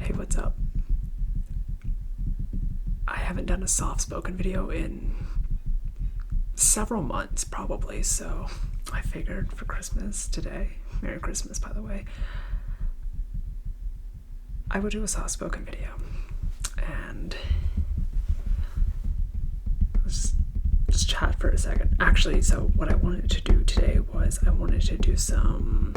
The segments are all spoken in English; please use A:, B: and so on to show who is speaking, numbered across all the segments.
A: Hey, what's up? I haven't done a soft-spoken video in several months, probably, so I figured for Christmas today, Merry Christmas, by the way, I would do a soft-spoken video. And let's just chat for a second. Actually, so what I wanted to do today was I wanted to do some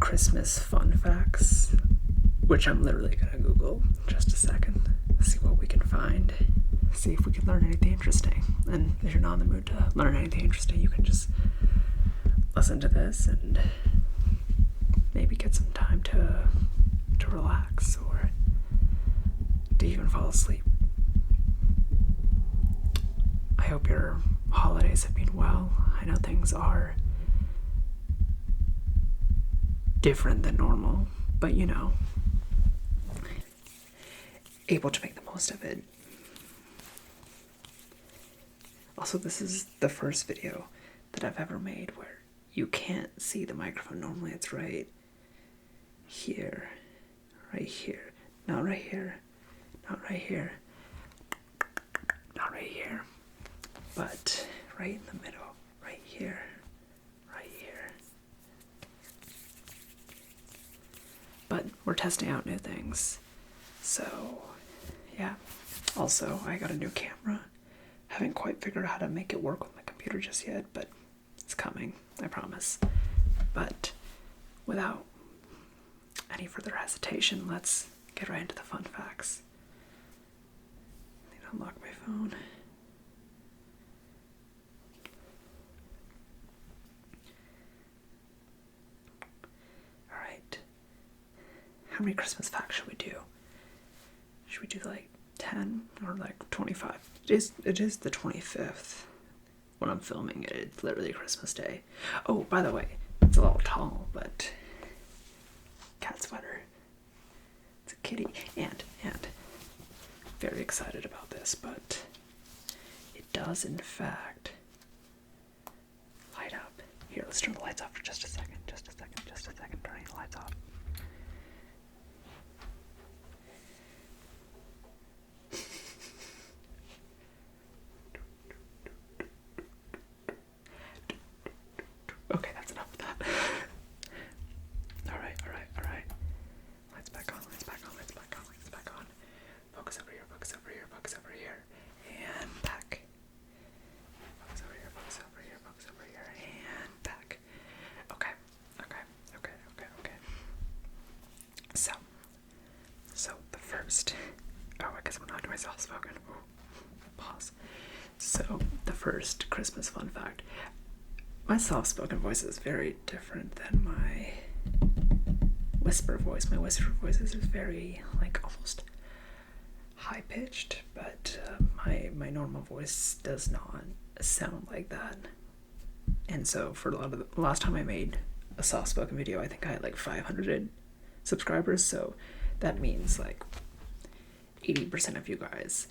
A: Christmas fun facts, which I'm literally gonna Google in just a second, see what we can find, see if we can learn anything interesting. And if you're not in the mood to learn anything interesting, you can just listen to this and maybe get some time to relax or to even fall asleep. I hope your holidays have been well. I know things are different than normal, but you know, able to make the most of it. Also, this is the first video that I've ever made where you can't see the microphone. Normally it's right here, not right here, not right here, not right here, but right in the middle, right here, right here. But we're testing out new things, so yeah. Also, I got a new camera. Haven't quite figured out how to make it work with my computer just yet, but it's coming, I promise. But without any further hesitation, let's get right into the fun facts. I need to unlock my phone. Alright. How many Christmas facts should we do? Should we do like 10 or like 25? It is the 25th when I'm filming it. It's literally Christmas Day. Oh, by the way, it's a little tall, but cat sweater. It's a kitty. And very excited about this, but it does in fact light up. Here, let's turn the lights off for just a second. Turning the lights off. Okay, that's enough of that. Alright. Lights back on. Focus over here. And back. Focus over here. And back. Okay. So the first, I guess I'm not doing soft-spoken. Pause. So the first Christmas fun fact. My soft-spoken voice is very different than my whisper voice. My whisper voice is very, like, almost high-pitched, but my normal voice does not sound like that. And so for a lot of the last time I made a soft-spoken video, I think I had like 500 subscribers, so that means like 80% of you guys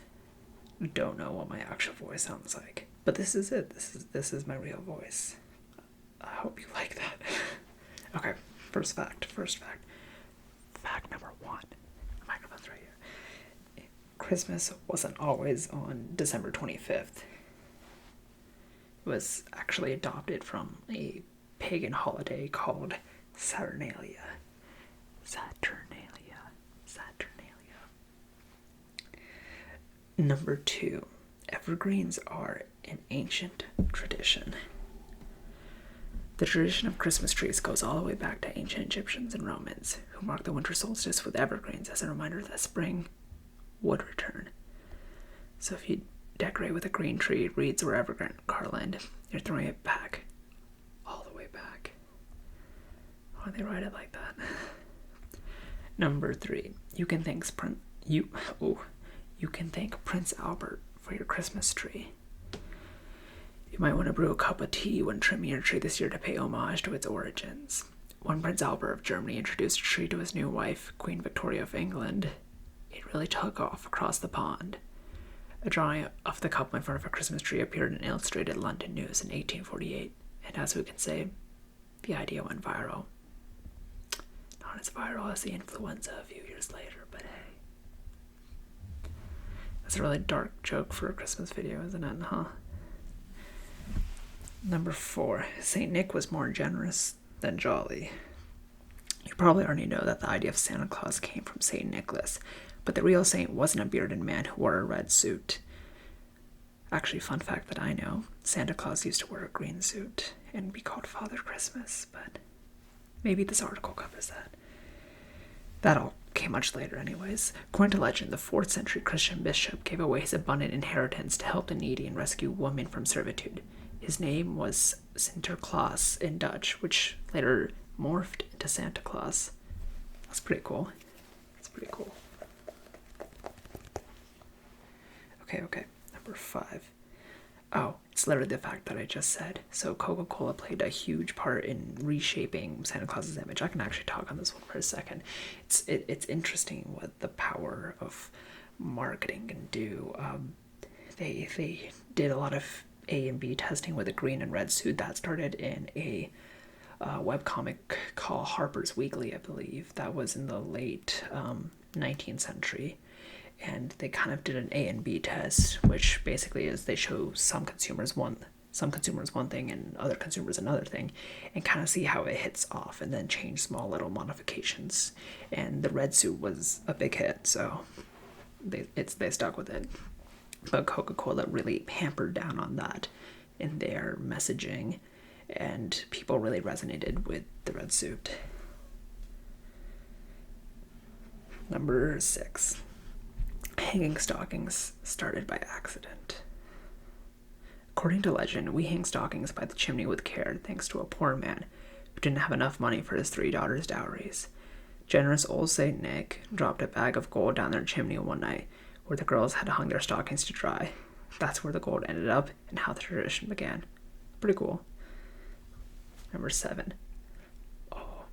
A: don't know what my actual voice sounds like. But this is it. This is my real voice. I hope you like that. Okay, first fact. Fact number 1. The microphone's right here. Christmas wasn't always on December 25th. It was actually adopted from a pagan holiday called Saturnalia. Number 2. Evergreens are an ancient tradition. The tradition of Christmas trees goes all the way back to ancient Egyptians and Romans, who marked the winter solstice with evergreens as a reminder that spring would return. So if you decorate with a green tree, reeds, or evergreen garland, you're throwing it back, all the way back. Why do they write it like that? Number 3. You can thank Prince Albert for your Christmas tree. You might want to brew a cup of tea when trimming your tree this year to pay homage to its origins. When Prince Albert of Germany introduced a tree to his new wife, Queen Victoria of England, it really took off across the pond. A drawing of the couple in front of a Christmas tree appeared in Illustrated London News in 1848, and as we can say, the idea went viral. not as viral as the influenza a few years later, but hey. That's a really dark joke for a Christmas video, isn't it, huh? Number 4, Saint Nick was more generous than jolly. You probably already know that the idea of Santa Claus came from Saint Nicholas, but the real saint wasn't a bearded man who wore a red suit. Actually, fun fact that I know, Santa Claus used to wear a green suit and be called Father Christmas, but maybe this article covers that. That all came much later anyways. According to legend, the 4th century Christian bishop gave away his abundant inheritance to help the needy and rescue women from servitude. His name was Sinterklaas in Dutch, which later morphed into Santa Claus. That's pretty cool. That's pretty cool. Okay. Number 5. Oh, it's literally the fact that I just said. So Coca-Cola played a huge part in reshaping Santa Claus's image. I can actually talk on this one for a second. It's interesting what the power of marketing can do. They did a lot of A and B testing with a green and red suit. That started in a webcomic called Harper's Weekly, I believe. That was in the late 19th century. And they kind of did an A and B test, which basically is they show some consumers one thing and other consumers another thing, and kind of see how it hits off, and then change small little modifications. And the red suit was a big hit, so they stuck with it. But Coca-Cola really hampered down on that in their messaging, and people really resonated with the red suit. Number 6. Hanging stockings started by accident. According to legend, we hang stockings by the chimney with care thanks to a poor man who didn't have enough money for his 3 daughters' dowries. Generous old Saint Nick dropped a bag of gold down their chimney one night where the girls had hung their stockings to dry. That's where the gold ended up and how the tradition began. Pretty cool. Number 7. Oh,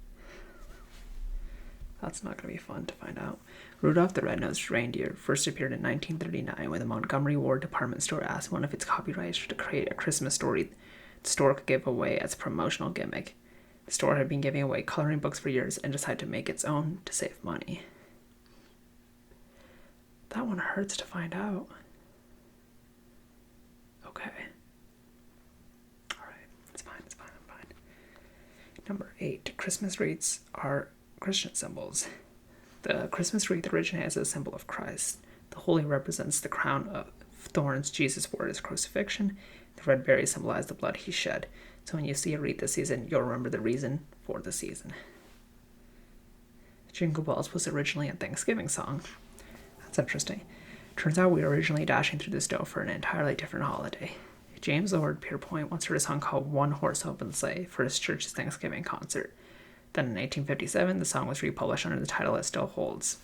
A: that's not going to be fun to find out. Rudolph the Red-Nosed Reindeer first appeared in 1939 when the Montgomery Ward department store asked one of its copywriters to create a Christmas story the store could give away as a promotional gimmick. The store had been giving away coloring books for years and decided to make its own to save money. That one hurts to find out. Okay. Alright, it's fine, I'm fine. Number 8. Christmas wreaths are Christian symbols. The Christmas wreath originates as a symbol of Christ. The holy represents the crown of thorns Jesus wore at his crucifixion. The red berries symbolize the blood he shed. So when you see a wreath this season, you'll remember the reason for the season. Jingle Bells was originally a Thanksgiving song. That's interesting. Turns out we were originally dashing through the snow for an entirely different holiday. James Lord Pierpoint once heard a song called One Horse Open Sleigh for his church's Thanksgiving concert. Then in 1857, the song was republished under the title it still holds,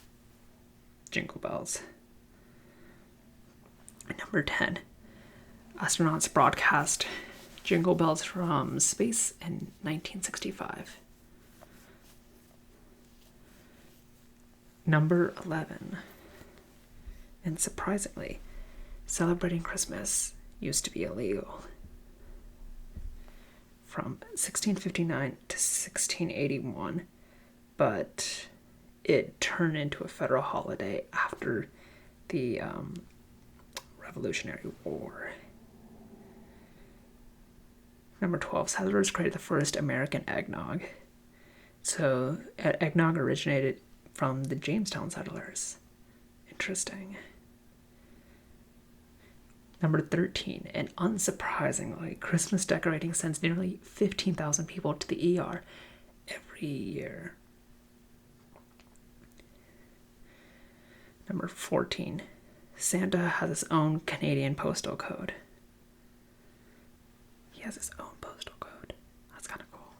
A: Jingle Bells. Number 10. Astronauts broadcast Jingle Bells from space in 1965. Number 11. And surprisingly, celebrating Christmas used to be illegal. From 1659 to 1681, but it turned into a federal holiday after the Revolutionary War. Number 12, settlers created the first American eggnog. So eggnog originated from the Jamestown settlers. Interesting. Number 13, and unsurprisingly, Christmas decorating sends nearly 15,000 people to the ER every year. Number 14, Santa has his own Canadian postal code. He has his own postal code. That's kind of cool.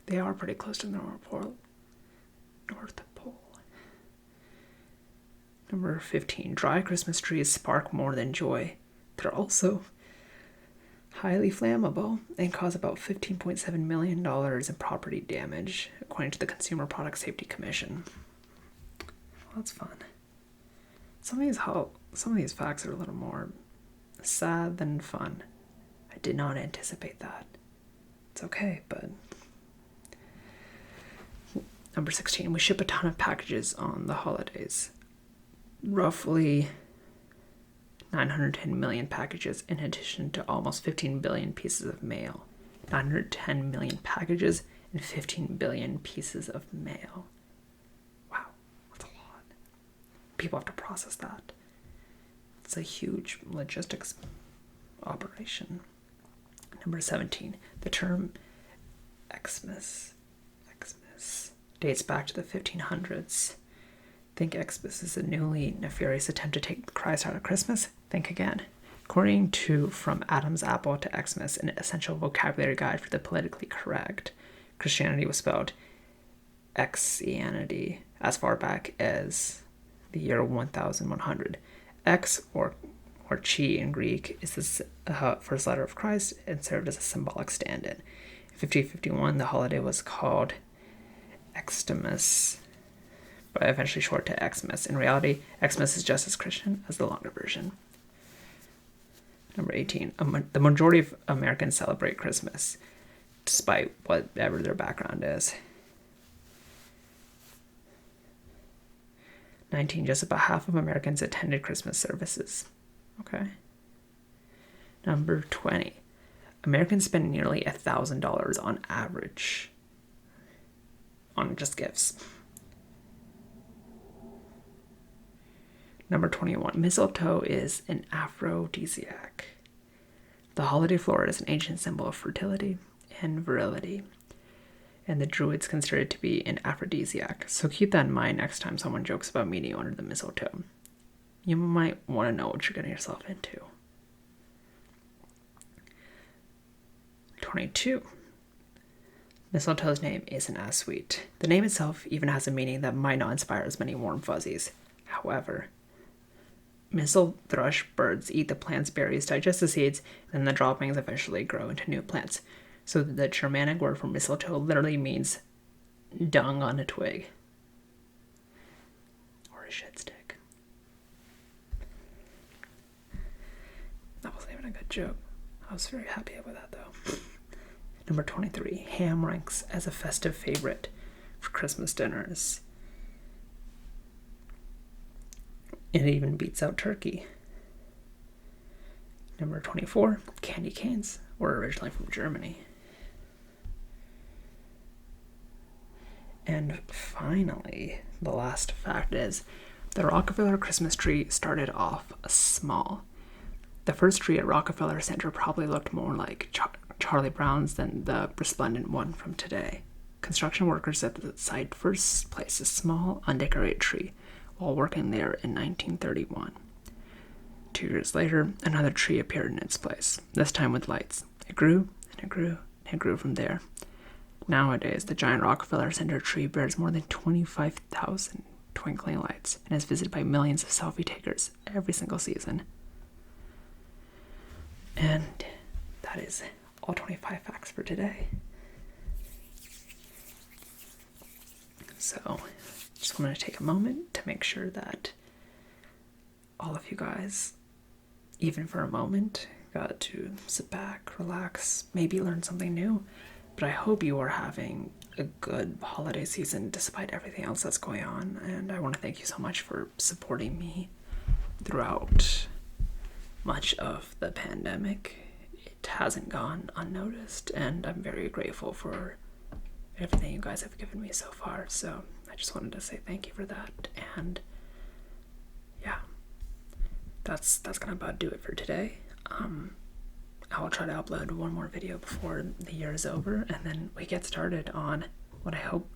A: They are pretty close to the North Pole. Number 15, dry Christmas trees spark more than joy. They're also highly flammable and cause about $15.7 million in property damage, according to the Consumer Product Safety Commission. Well, that's fun. Some of these facts are a little more sad than fun. I did not anticipate that. It's okay, but Number 16, we ship a ton of packages on the holidays. Roughly 910 million packages in addition to almost 15 billion pieces of mail. 910 million packages and 15 billion pieces of mail. Wow, that's a lot. People have to process that. It's a huge logistics operation. Number 17, the term Xmas dates back to the 1500s. Think Xmas is a newly nefarious attempt to take Christ out of Christmas? Think again. According to From Adam's Apple to Xmas, an essential vocabulary guide for the politically correct, Christianity was spelled Xianity as far back as the year 1100. X, or chi in Greek, is the first letter of Christ and served as a symbolic stand-in. In 1551, the holiday was called Xmas, but eventually short to Xmas. In reality, Xmas is just as Christian as the longer version. Number 18, the majority of Americans celebrate Christmas, despite whatever their background is. 19, just about half of Americans attended Christmas services. Okay. Number 20, Americans spend nearly $1,000 on average on just gifts. Number 21, mistletoe is an aphrodisiac. The holiday flower is an ancient symbol of fertility and virility, and the Druids consider it to be an aphrodisiac. So keep that in mind next time someone jokes about meeting you under the mistletoe. You might want to know what you're getting yourself into. 22. Mistletoe's name isn't as sweet. The name itself even has a meaning that might not inspire as many warm fuzzies. However, mistle thrush birds eat the plant's berries, digest the seeds, and then the droppings eventually grow into new plants. So the Germanic word for mistletoe literally means dung on a twig. Or a shit stick. That wasn't even a good joke. I was very happy with that though. Number 23, ham ranks as a festive favorite for Christmas dinners. It even beats out turkey. Number 24, candy canes were originally from Germany. And finally, the last fact is, the Rockefeller Christmas tree started off small. The first tree at Rockefeller Center probably looked more like Charlie Brown's than the resplendent one from today. Construction workers at the site first placed a small, undecorated tree while working there in 1931. 2 years later, another tree appeared in its place, this time with lights. It grew, and it grew, and it grew from there. Nowadays, the giant Rockefeller Center tree bears more than 25,000 twinkling lights and is visited by millions of selfie takers every single season. And that is all 25 facts for today. So, just wanted to take a moment to make sure that all of you guys, even for a moment, got to sit back, relax, maybe learn something new. But I hope you are having a good holiday season despite everything else that's going on. And I want to thank you so much for supporting me throughout much of the pandemic. It hasn't gone unnoticed, and I'm very grateful for everything you guys have given me so far. So I just wanted to say thank you for that. And yeah, that's gonna about do it for today. I'll try to upload one more video before the year is over, and then we get started on what I hope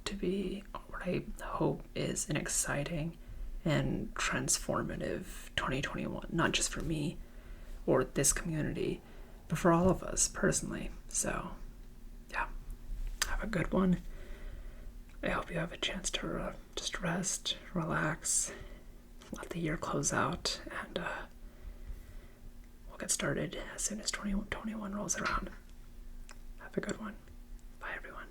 A: is an exciting and transformative 2021, not just for me or this community, but for all of us personally. So yeah, have a good one. I hope you have a chance to just rest, relax, let the year close out, and we'll get started as soon as 2021 rolls around. Have a good one. Bye, everyone.